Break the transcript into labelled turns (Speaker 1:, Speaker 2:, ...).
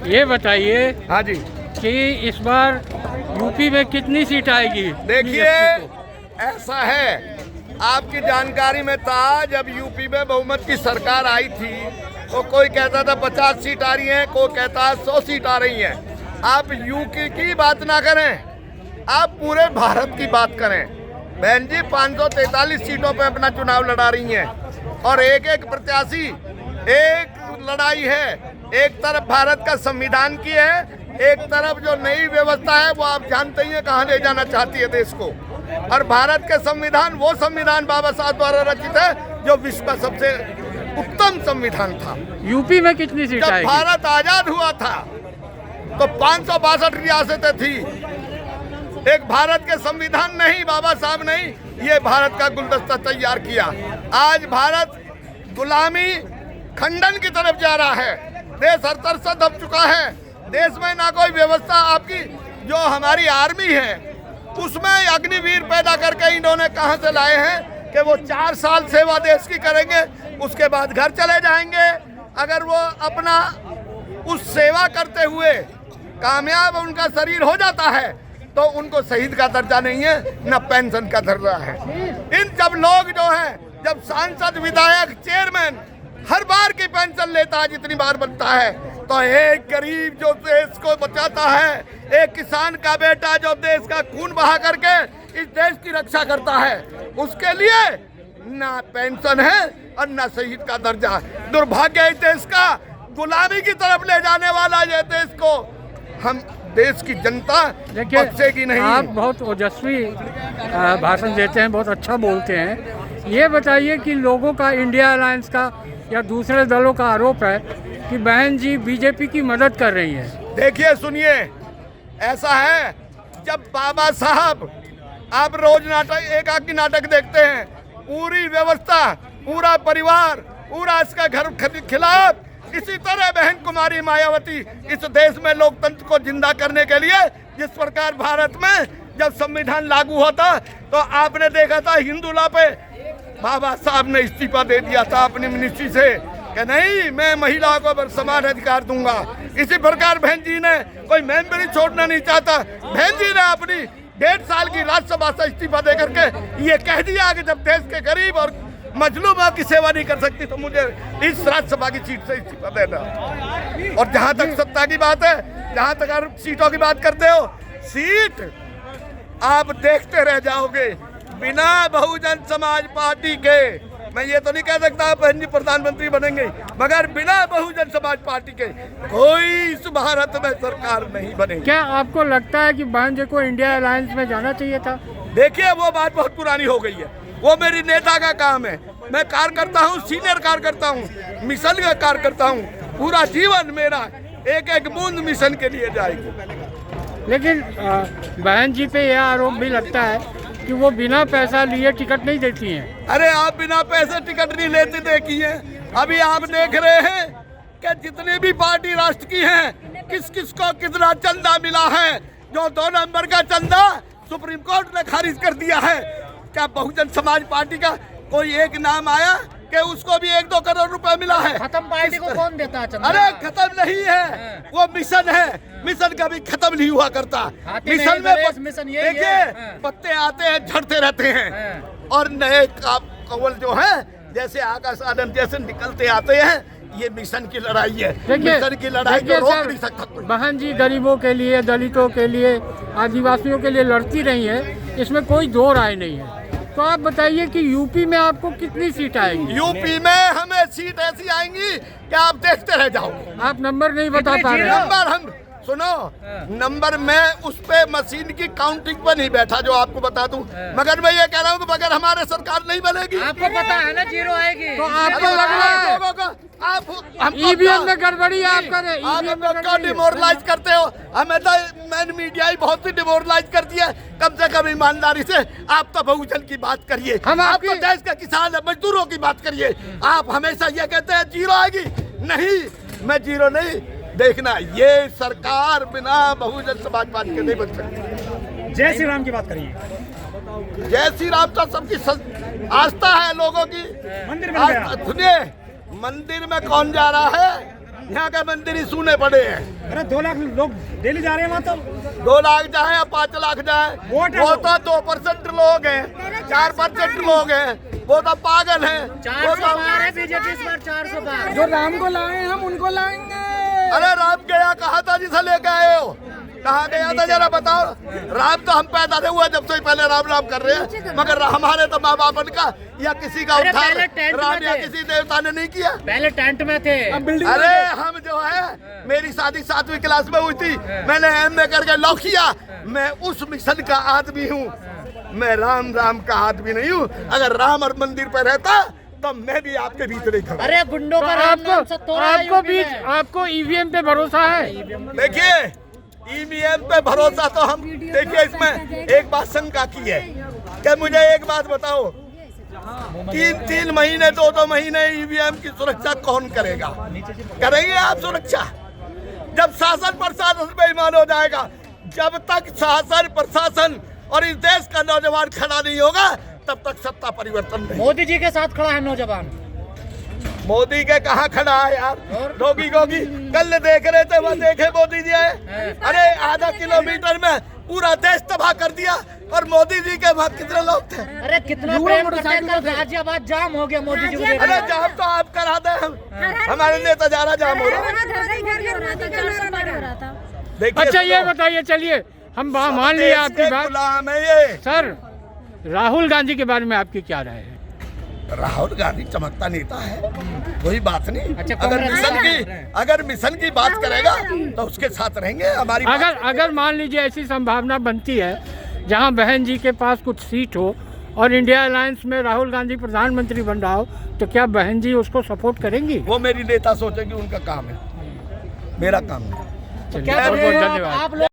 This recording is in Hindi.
Speaker 1: ये बताइए
Speaker 2: हाँ जी,
Speaker 1: कि इस बार यूपी में कितनी सीट आएगी?
Speaker 2: देखिए ऐसा है, आपकी जानकारी में था जब यूपी में बहुमत की सरकार आई थी तो कोई कहता था 50 सीट आ रही है, कोई कहता है 100 सीट आ रही है। आप यूपी की बात ना करें, आप पूरे भारत की बात करें। बहन जी 543 सीटों पे अपना चुनाव लड़ा रही हैं और एक एक प्रत्याशी एक लड़ाई है। एक तरफ भारत का संविधान की है, एक तरफ जो नई व्यवस्था है वो आप जानते ही हैं कहाँ ले जाना चाहती है देश को। और भारत के संविधान वो संविधान बाबा साहब द्वारा रचित है जो विश्व का सबसे उत्तम संविधान था।
Speaker 1: यूपी में कितनी सीट
Speaker 2: जब
Speaker 1: आएगी?
Speaker 2: भारत आजाद हुआ था तो 562 रियासतें थी। एक भारत के संविधान नहीं, बाबा साहब नहीं, ये भारत का गुलदस्ता तैयार किया। आज भारत गुलामी खंडन की तरफ जा रहा है। देश हर तरह से दब चुका है। देश में ना कोई व्यवस्था, आपकी जो हमारी आर्मी है उसमें अग्निवीर पैदा करके इन्होंने कहां से लाए हैं कि वो 4 साल सेवा देश की करेंगे, उसके बाद घर चले जाएंगे। अगर वो अपना उस सेवा करते हुए कामयाब उनका शरीर हो जाता है तो उनको शहीद का दर्जा नहीं है, न पेंशन का दर्जा है। इन सब लोग जो हैं, जब सांसद, विधायक, चेयरमैन हर बार की पेंशन लेता है जितनी बार बनता है, तो एक गरीब जो देश को बचाता है, एक किसान का बेटा जो देश का खून बहा करके इस देश की रक्षा करता है, उसके लिए ना पेंशन है और ना शहीद का दर्जा। दुर्भाग्य है देश का, गुलामी की तरफ ले जाने वाला ये देश को हम देश की जनता बख्शेगी नहीं।
Speaker 1: आप बहुत ओजस्वी भाषण देते हैं, बहुत अच्छा बोलते हैं। ये बताइए कि लोगों का, इंडिया अलायंस का या दूसरे दलों का आरोप है कि बहन जी बीजेपी की मदद कर रही हैं।
Speaker 2: देखिए सुनिए, ऐसा है जब बाबा साहब, आप रोज नाटक, एकाकी नाटक देखते हैं, पूरी व्यवस्था, पूरा परिवार, पूरा इसका घर खिलाफ, इसी तरह बहन कुमारी मायावती इस देश में लोकतंत्र को जिंदा करने के लिए, जिस प्रकार भारत में जब संविधान लागू होता तो आपने देखा था हिंदुला पे बाबा साहब ने इस्तीफा दे दिया था अपनी मिनिस्ट्री से कि नहीं, मैं महिलाओं को समान अधिकार दूंगा। इसी प्रकार बहन जी ने कोई मेंबरी छोड़ना नहीं चाहता, बहन जी ने अपनी 1.5 साल की राज्यसभा से इस्तीफा दे करके ये कह दिया कि जब देश के गरीब और मजलूम की सेवा नहीं कर सकती तो मुझे इस राज्यसभा की सीट से इस्तीफा देना। और जहां तक सत्ता की बात है, जहां तक आप सीटों की बात करते हो, सीट आप देखते रह जाओगे। बिना बहुजन समाज पार्टी के, मैं ये तो नहीं कह सकता बहन जी प्रधानमंत्री बनेंगे, मगर बिना बहुजन समाज पार्टी के कोई इस भारत में सरकार नहीं बनेगी।
Speaker 1: क्या आपको लगता है कि बहन जी को इंडिया अलायंस में जाना चाहिए था?
Speaker 2: देखिए वो बात बहुत पुरानी हो गई है, वो मेरी नेता का काम है। मैं कार्यकर्ता हूँ, सीनियर कार्यकर्ता हूँ, मिशन का कार्यकर्ता हूँ। पूरा जीवन मेरा एक एक बूंद मिशन के लिए जाएगी।
Speaker 1: लेकिन बहन जी पे यह आरोप भी लगता है कि वो बिना पैसा लिए टिकट नहीं देती हैं।
Speaker 2: अरे आप बिना पैसे टिकट नहीं लेते देखिए, अभी आप देख रहे हैं कि जितनी भी पार्टी राष्ट्र की हैं, किस किस को कितना चंदा मिला है। जो 2 नंबर का चंदा सुप्रीम कोर्ट ने खारिज कर दिया है। क्या बहुजन समाज पार्टी का कोई एक नाम आया कि उसको भी 1-2 करोड़ रुपए मिला है?
Speaker 3: खत्म पार्टी को कौन देता है चंदा?
Speaker 2: अरे खत्म नहीं है, वो मिशन है, मिशन कभी खत्म नहीं हुआ करता। मिशन में
Speaker 3: मिशन
Speaker 2: देखिए पत्ते आते हैं, झड़ते रहते हैं, और नए कवल जो है जैसे आकाश आनंद जैसे निकलते आते हैं। ये मिशन की लड़ाई है, मिशन की लड़ाई को रोक नहीं सकता कोई।
Speaker 1: बहन जी गरीबों के लिए, दलितों के लिए, आदिवासियों के लिए लड़ती रही है, इसमें कोई दो राय नहीं है। तो आप बताइए कि यूपी में आपको कितनी सीट आएंगी?
Speaker 2: यूपी में हमें सीट ऐसी आएंगी कि आप देखते रह जाओगे।
Speaker 1: आप नंबर नहीं बता पा रहे?
Speaker 2: नंबर हम सुनो, नंबर मैं उस पे मशीन की काउंटिंग पर नहीं बैठा जो आपको बता दूं, मगर मैं ये कह रहा हूँ कि मगर हमारे सरकार नहीं बनेगी।
Speaker 3: आपको पता है ना 0 आएगी।
Speaker 1: तो आपको लग रहा है
Speaker 2: लोगों को आप
Speaker 1: ईवीएम में गड़बड़ी आप करें,
Speaker 2: आप डिमोरलाइज करते हो। हमें तो मैन मीडिया ही बहुत ही डिमोरलाइज कर दिया। कम से कम ईमानदारी से आप तो बहुजन की बात करिए, आप तो देश का किसान मजदूरों की बात करिए। आप हमेशा ये कहते हैं 0 आएगी, नहीं, मैं 0 नहीं। देखना, ये सरकार बिना बहुजन समाज पार्टी के नहीं बन सकती।
Speaker 3: जय श्री राम की बात करिए।
Speaker 2: जय श्री राम तो सबकी आस्था है लोगों की।
Speaker 3: मंदिर में
Speaker 2: सुनिए, मंदिर में कौन जा रहा है? यहाँ के मंदिर ही सूने पड़े हैं।
Speaker 3: अरे 2 लाख लोग डेली जा रहे हैं वहाँ तो।
Speaker 2: 2 लाख जाए या 5 लाख जाए,
Speaker 3: वोट है
Speaker 2: वो
Speaker 3: वो।
Speaker 2: तो 2% लोग हैं, 4% लोग हैं, वो तो पागल हैं। वो
Speaker 3: 400
Speaker 2: तो
Speaker 3: पार है बीजेपी इस बार, 400 पार।
Speaker 4: जो राम को लाए हम उनको लाएंगे।
Speaker 2: अरे राम गया कहा था जिसे लेके आए हो, कहाँ गया था जरा बताओ। राम तो हम पैदा नहीं हुआ जब से पहले राम राम कर रहे हैं, मगर हमारे तो माँ बाप का या किसी का
Speaker 3: अरे
Speaker 2: उद्धार
Speaker 3: पहले टेंट में
Speaker 2: राम या
Speaker 3: थे।
Speaker 2: किसी देवता ने नहीं किया।
Speaker 3: पहले टेंट में थे।
Speaker 2: अरे हम जो है, मेरी शादी 7वीं क्लास में हुई थी, मैंने MA करके लॉ किया। मैं उस मिशन का आदमी हूँ, मैं राम राम का आदमी नहीं हूँ। अगर राम और मंदिर पे रहता तो मैं भी आपके बीच नहीं खड़ा।
Speaker 3: अरे गुंडों का राम नाम से तोड़ा है
Speaker 1: आपको
Speaker 3: यूपी
Speaker 1: बीच
Speaker 3: में।
Speaker 1: आपको ईवीएम पे भरोसा है?
Speaker 2: देखिए EVM पे भरोसा तो हम, देखिए इसमें एक बात शंका की है कि मुझे एक बात बताओ, 3 महीने 2 महीने EVM की सुरक्षा कौन करेगा? करेंगे आप सुरक्षा? जब शासन प्रशासन बेईमान हो जाएगा, जब तक शासन प्रशासन और इस देश का नौजवान खड़ा नहीं होगा, तब तक सत्ता परिवर्तन नहीं।
Speaker 3: मोदी जी के साथ खड़ा है नौजवान।
Speaker 2: मोदी के कहाँ खड़ा है यार? रोगी गोगी कल देख रहे थे, वो देखे मोदी जी आए, अरे आधा किलोमीटर में पूरा देश तबाह कर दिया, और मोदी जी के वहाँ कितने लोग थे?
Speaker 3: अरे कितना प्रेम करते हैं, कल गाजियाबाद जाम हो गया मोदी जी को देखने।
Speaker 2: अरे जाम तो आप करा दे, हमारे नेता ज्यादा जाम हो रहा है। देखिए
Speaker 1: अच्छा ये
Speaker 2: सुनो,
Speaker 1: बताइए, चलिए हम मान लिए
Speaker 2: देश
Speaker 1: आपकी
Speaker 2: के
Speaker 1: बात।
Speaker 2: गुलाम है ये।
Speaker 1: सर, राहुल गांधी के बारे में आपकी क्या राय है?
Speaker 2: राहुल गांधी चमकता नेता है, कोई बात नहीं।
Speaker 3: अच्छा,
Speaker 2: अगर मिशन की बात करेगा तो उसके साथ रहेंगे। हमारी
Speaker 1: अगर मान लीजिए ऐसी संभावना बनती है जहां बहन जी के पास कुछ सीट हो और इंडिया अलायंस में राहुल गांधी प्रधानमंत्री बन रहा हो, तो क्या बहन जी उसको सपोर्ट करेंगी?
Speaker 2: वो मेरी नेता सोचेगी, उनका काम है, मेरा काम नहीं।
Speaker 1: चलिए,
Speaker 3: क्या
Speaker 1: बहुत बहुत
Speaker 3: बोलिए
Speaker 1: धन्यवाद।
Speaker 3: आप लोग